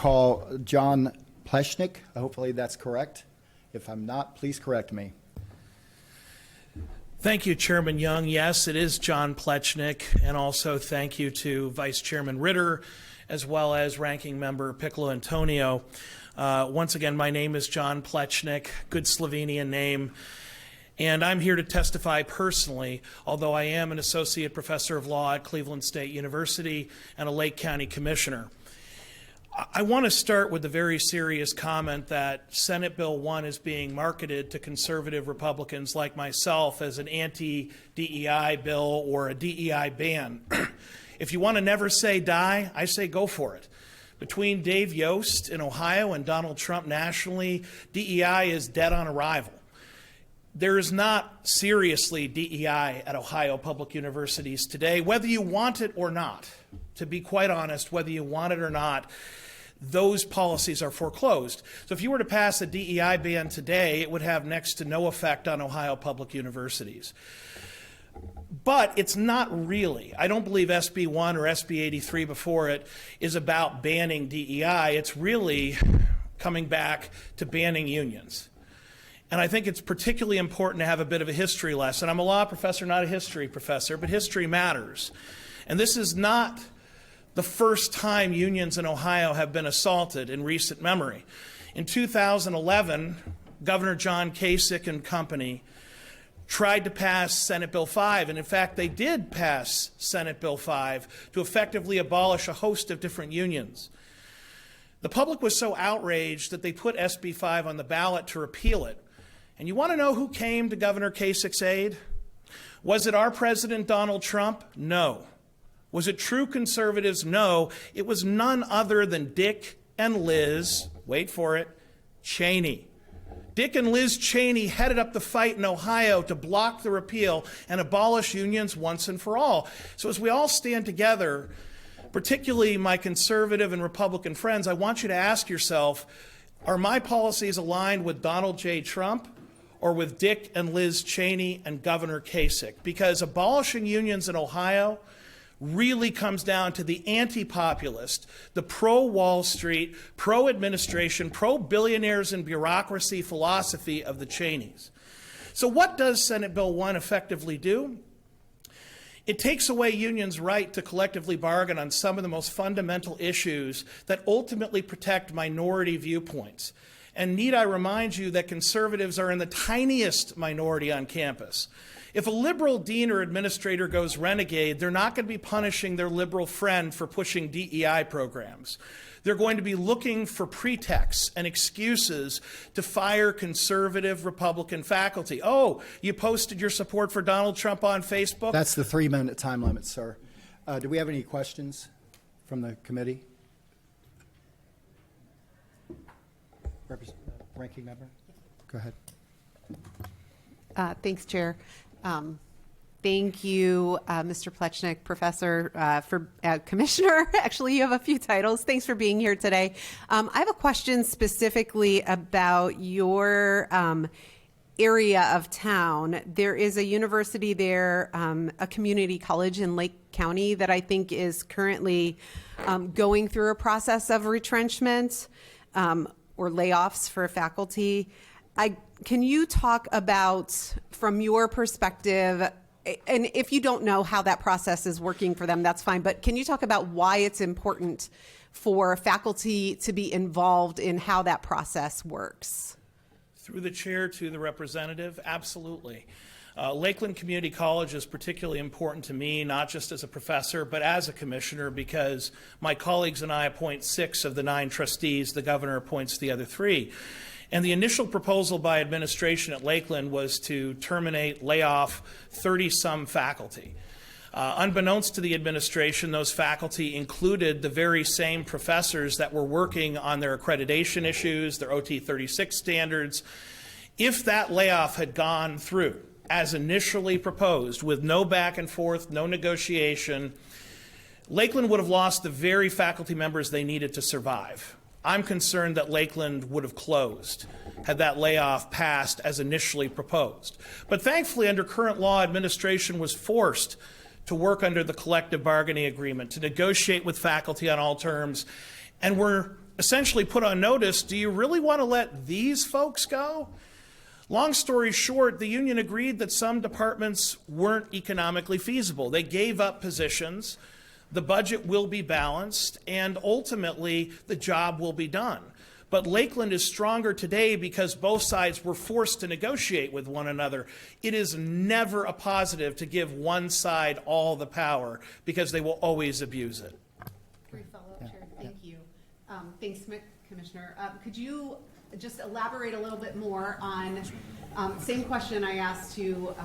call John Plecnik. Hopefully that's correct. If I'm not, please correct me. Thank you, Chairman Young. Yes, it is John Plecnik, and also thank you to Vice Chairman Ritter, as well as Ranking Member Piccolo Antonio. Once again, my name is John Plecnik, good Slovenian name, and I'm here to testify personally, although I am an Associate Professor of Law at Cleveland State University and a Lake County Commissioner. I want to start with the very serious comment that Senate Bill 1 is being marketed to conservative Republicans like myself as an anti-DEI bill or a DEI ban. If you want to never say die, I say go for it. Between Dave Yost in Ohio and Donald Trump nationally, DEI is dead on arrival. There is not seriously DEI at Ohio public universities today, whether you want it or not. To be quite honest, whether you want it or not, those policies are foreclosed. So if you were to pass a DEI ban today, it would have next to no effect on Ohio public universities. But it's not really. I don't believe SB 1 or SB 83 before it is about banning DEI. It's really coming back to banning unions. And I think it's particularly important to have a bit of a history lesson. I'm a law professor, not a history professor, but history matters. And this is not the first time unions in Ohio have been assaulted in recent memory. In 2011, Governor John Kasich and company tried to pass Senate Bill 5, and in fact they did pass Senate Bill 5 to effectively abolish a host of different unions. The public was so outraged that they put SB 5 on the ballot to repeal it. And you want to know who came to Governor Kasich's aid? Was it our President Donald Trump? No. Was it true conservatives? No. It was none other than Dick and Liz, wait for it, Cheney. Dick and Liz Cheney headed up the fight in Ohio to block the repeal and abolish unions once and for all. So as we all stand together, particularly my conservative and Republican friends, I want you to ask yourself, are my policies aligned with Donald J. Trump or with Dick and Liz Cheney and Governor Kasich? Because abolishing unions in Ohio really comes down to the anti-populist, the pro-Wall Street, pro-administration, pro-billionaires and bureaucracy philosophy of the Cheneys. So what does Senate Bill 1 effectively do? It takes away unions' right to collectively bargain on some of the most fundamental issues that ultimately protect minority viewpoints. And need I remind you that conservatives are in the tiniest minority on campus. If a liberal dean or administrator goes renegade, they're not going to be punishing their liberal friend for pushing DEI programs. They're going to be looking for pretexts and excuses to fire conservative Republican faculty. Oh, you posted your support for Donald Trump on Facebook? That's the 3-minute time limit, sir. Do we have any questions from the committee? Ranking member? Go ahead. Thanks, Chair. Thank you, Mr. Plecnik, Professor, Commissioner. Actually, you have a few titles. Thanks for being here today. I have a question specifically about your area of town. There is a university there, a community college in Lake County that I think is currently going through a process of retrenchment or layoffs for faculty. Can you talk about, from your perspective, and if you don't know how that process is working for them, that's fine, but can you talk about why it's important for faculty to be involved in how that process works? Through the chair to the representative, absolutely. Lakeland Community College is particularly important to me, not just as a professor, but as a commissioner, because my colleagues and I appoint 6 of the 9 trustees. The governor appoints the other 3. And the initial proposal by administration at Lakeland was to terminate, lay off 30-some faculty. Unbeknownst to the administration, those faculty included the very same professors that were working on their accreditation issues, their OT 36 standards. If that layoff had gone through, as initially proposed, with no back and forth, no negotiation, Lakeland would have lost the very faculty members they needed to survive. I'm concerned that Lakeland would have closed had that layoff passed as initially proposed. But thankfully, under current law, administration was forced to work under the collective bargaining agreement, to negotiate with faculty on all terms, and we're essentially put on notice, do you really want to let these folks go? Long story short, the union agreed that some departments weren't economically feasible. They gave up positions, the budget will be balanced, and ultimately the job will be done. But Lakeland is stronger today because both sides were forced to negotiate with one another. It is never a positive to give one side all the power because they will always abuse it. Brief follow-up, Chair. Thank you. Thanks, Commissioner. Could you just elaborate a little bit more on same question I asked to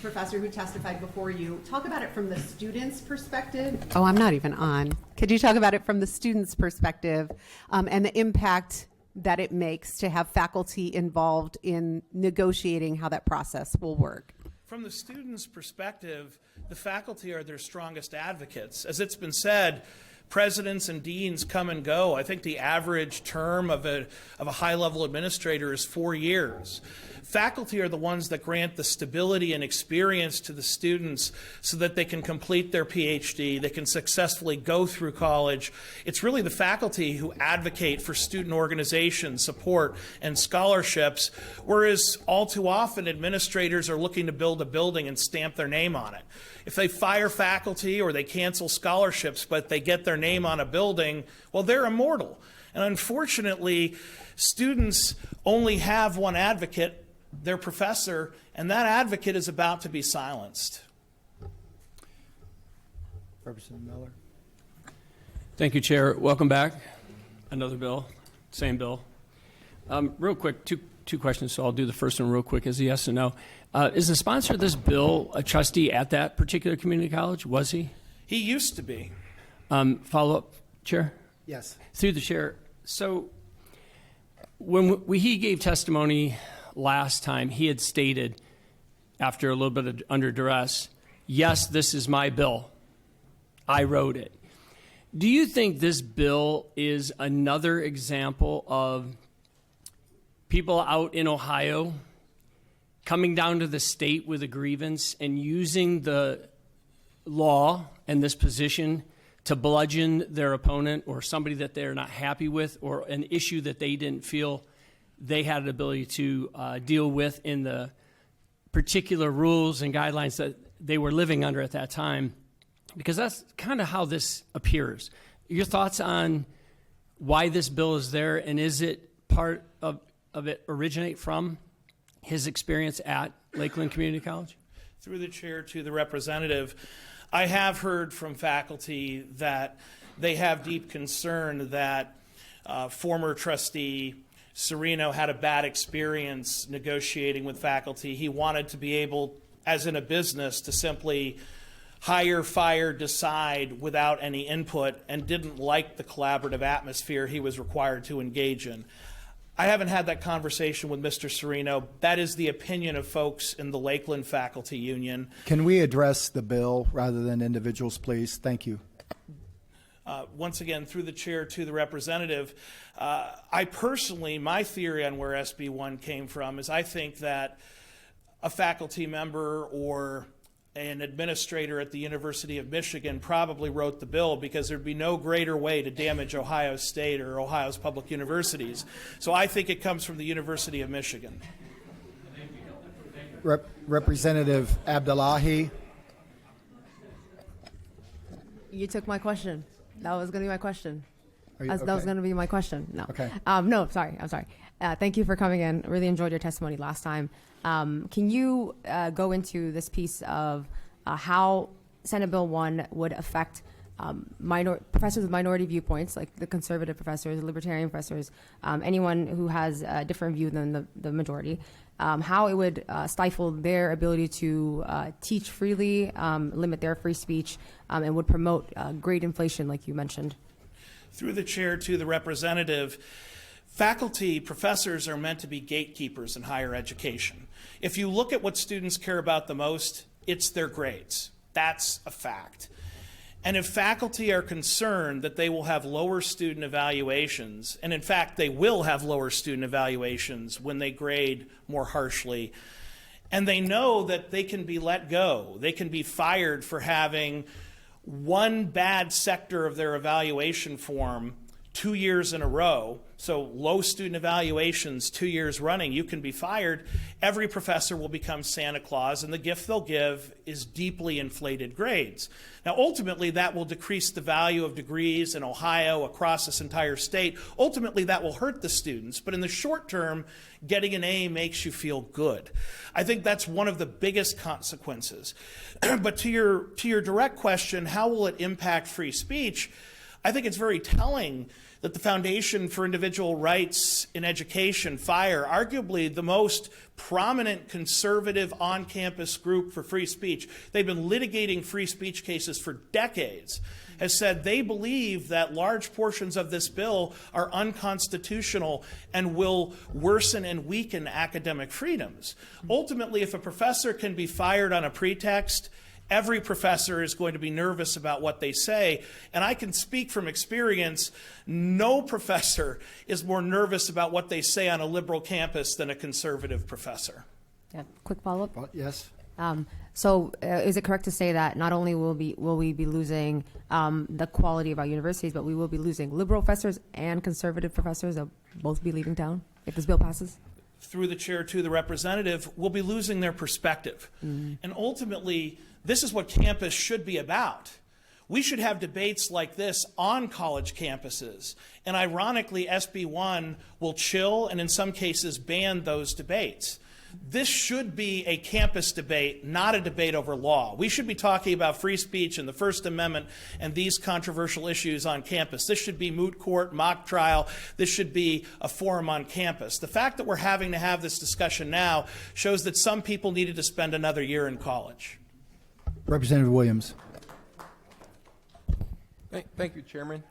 Professor who testified before you? Talk about it from the student's perspective. Oh, I'm not even on. Could you talk about it from the student's perspective and the impact that it makes to have faculty involved in negotiating how that process will work? From the student's perspective, the faculty are their strongest advocates. As it's been said, presidents and deans come and go. I think the average term of a high-level administrator is 4 years. Faculty are the ones that grant the stability and experience to the students so that they can complete their PhD, they can successfully go through college. It's really the faculty who advocate for student organization, support, and scholarships, whereas all too often administrators are looking to build a building and stamp their name on it. If they fire faculty or they cancel scholarships, but they get their name on a building, well, they're immortal. And unfortunately, students only have one advocate, their professor, and that advocate is about to be silenced. Representative Miller. Thank you, Chair. Welcome back. Another bill, same bill. Real quick, two questions, so I'll do the first one real quick as a yes or no. Is the sponsor of this bill a trustee at that particular community college? Was he? He used to be. Follow-up, Chair? Yes. Through the Chair. So when he gave testimony last time, he had stated, after a little bit of under duress, yes, this is my bill. I wrote it. Do you think this bill is another example of people out in Ohio coming down to the state with a grievance and using the law and this position to bludgeon their opponent or somebody that they're not happy with or an issue that they didn't feel they had an ability to deal with in the particular rules and guidelines that they were living under at that time? Because that's kind of how this appears. Your thoughts on why this bill is there, and is it part of it originate from his experience at Lakeland Community College? Through the chair to the representative, I have heard from faculty that they have deep concern that former trustee Serino had a bad experience negotiating with faculty. He wanted to be able, as in a business, to simply hire, fire, decide without any input, and didn't like the collaborative atmosphere he was required to engage in. I haven't had that conversation with Mr. Serino. That is the opinion of folks in the Lakeland Faculty Union. Can we address the bill rather than individuals, please? Thank you. Once again, through the chair to the representative, I personally, my theory on where SB 1 came from is I think that a faculty member or an administrator at the University of Michigan probably wrote the bill because there'd be no greater way to damage Ohio State or Ohio's public universities. So I think it comes from the University of Michigan. Representative Abdullahi. You took my question. That was going to be my question. Are you- That was okay. going to be my question. No. Okay. No, sorry. I'm sorry. Thank you for coming in. Really enjoyed your testimony last time. Can you go into this piece of how Senate Bill 1 would affect professors with minority viewpoints, like the conservative professors, the libertarian professors, anyone who has a different view than the majority, how it would stifle their ability to teach freely, limit their free speech, and would promote grade inflation, like you mentioned? Through the chair to the representative, faculty, professors are meant to be gatekeepers in higher education. If you look at what students care about the most, it's their grades. That's a fact. And if faculty are concerned that they will have lower student evaluations, and in fact they will have lower student evaluations when they grade more harshly, and they know that they can be let go, they can be fired for having one bad sector of their evaluation form 2 years in a row, so low student evaluations 2 years running, you can be fired. Every professor will become Santa Claus, and the gift they'll give is deeply inflated grades. Now, ultimately, that will decrease the value of degrees in Ohio, across this entire state. Ultimately, that will hurt the students, but in the short term, getting an A makes you feel good. I think that's one of the biggest consequences. But to your direct question, how will it impact free speech? I think it's very telling that the Foundation for Individual Rights in Education, FIRE, arguably the most prominent conservative on-campus group for free speech, they've been litigating free speech cases for decades, has said they believe that large portions of this bill are unconstitutional and will worsen and weaken academic freedoms. Ultimately, if a professor can be fired on a pretext, every professor is going to be nervous about what they say. And I can speak from experience, no professor is more nervous about what they say on a liberal campus than a conservative professor. Yeah. Quick follow-up. Yes? Is it correct to say that not only will we be losing the quality of our universities, but we will be losing liberal professors and conservative professors? They'll both be leaving town if this bill passes? Through the chair to the representative, will be losing their perspective. And ultimately, this is what campus should be about. We should have debates like this on college campuses. And ironically, SB 1 will chill and in some cases ban those debates. This should be a campus debate, not a debate over law. We should be talking about free speech and the First Amendment and these controversial issues on campus. This should be moot court, mock trial. This should be a forum on campus. The fact that we're having to have this discussion now shows that some people needed to spend another year in college. Representative Williams. Thank you, Chairman.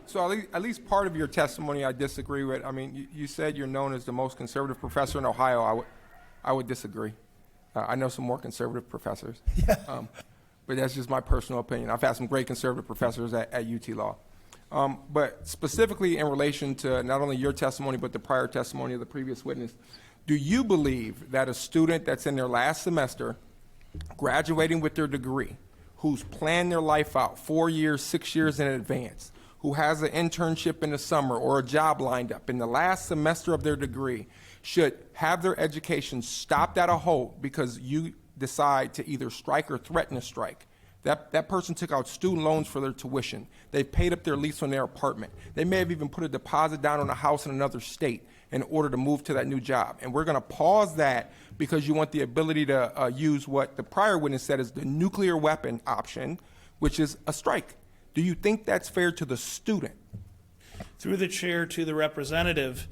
So at least part of your testimony I disagree with. I mean, you said you're known as the most conservative professor in Ohio. I would disagree. I know some more conservative professors, but that's just my personal opinion. I've had some great conservative professors at UT Law. But specifically in relation to not only your testimony, but the prior testimony of the previous witness, do you believe that a student that's in their last semester, graduating with their degree, who's planned their life out 4 years, 6 years in advance, who has an internship in the summer or a job lined up in the last semester of their degree, should have their education stopped at a halt because you decide to either strike or threaten to strike? That person took out student loans for their tuition. They've paid up their lease on their apartment. They may have even put a deposit down on a house in another state in order to move to that new job. And we're going to pause that because you want the ability to use what the prior witness said is the nuclear weapon option, which is a strike. Do you think that's fair to the student? Through the chair to the representative,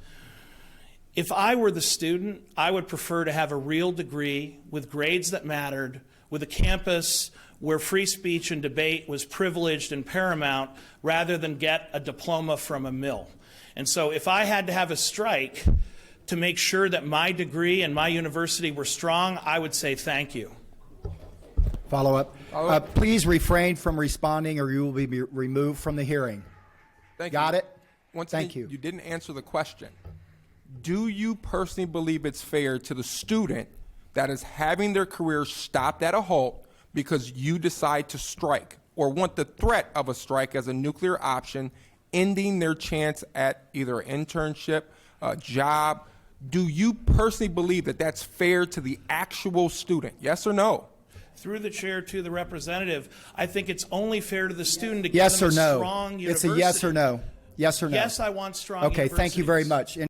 if I were the student, I would prefer to have a real degree with grades that mattered, with a campus where free speech and debate was privileged and paramount, rather than get a diploma from a mill. And so if I had to have a strike to make sure that my degree and my university were strong, I would say thank you. Follow up. Please refrain from responding or you will be removed from the hearing. Got it? Thank you. You didn't answer the question. Do you personally believe it's fair to the student that is having their career stopped at a halt because you decide to strike or want the threat of a strike as a nuclear option, ending their chance at either an internship, a job? Do you personally believe that that's fair to the actual student? Yes or no? Through the chair to the representative, I think it's only fair to the student to give Yes them or a no? strong university. It's a yes or no. Yes or no? Yes, I want strong Okay, thank you very universities. much.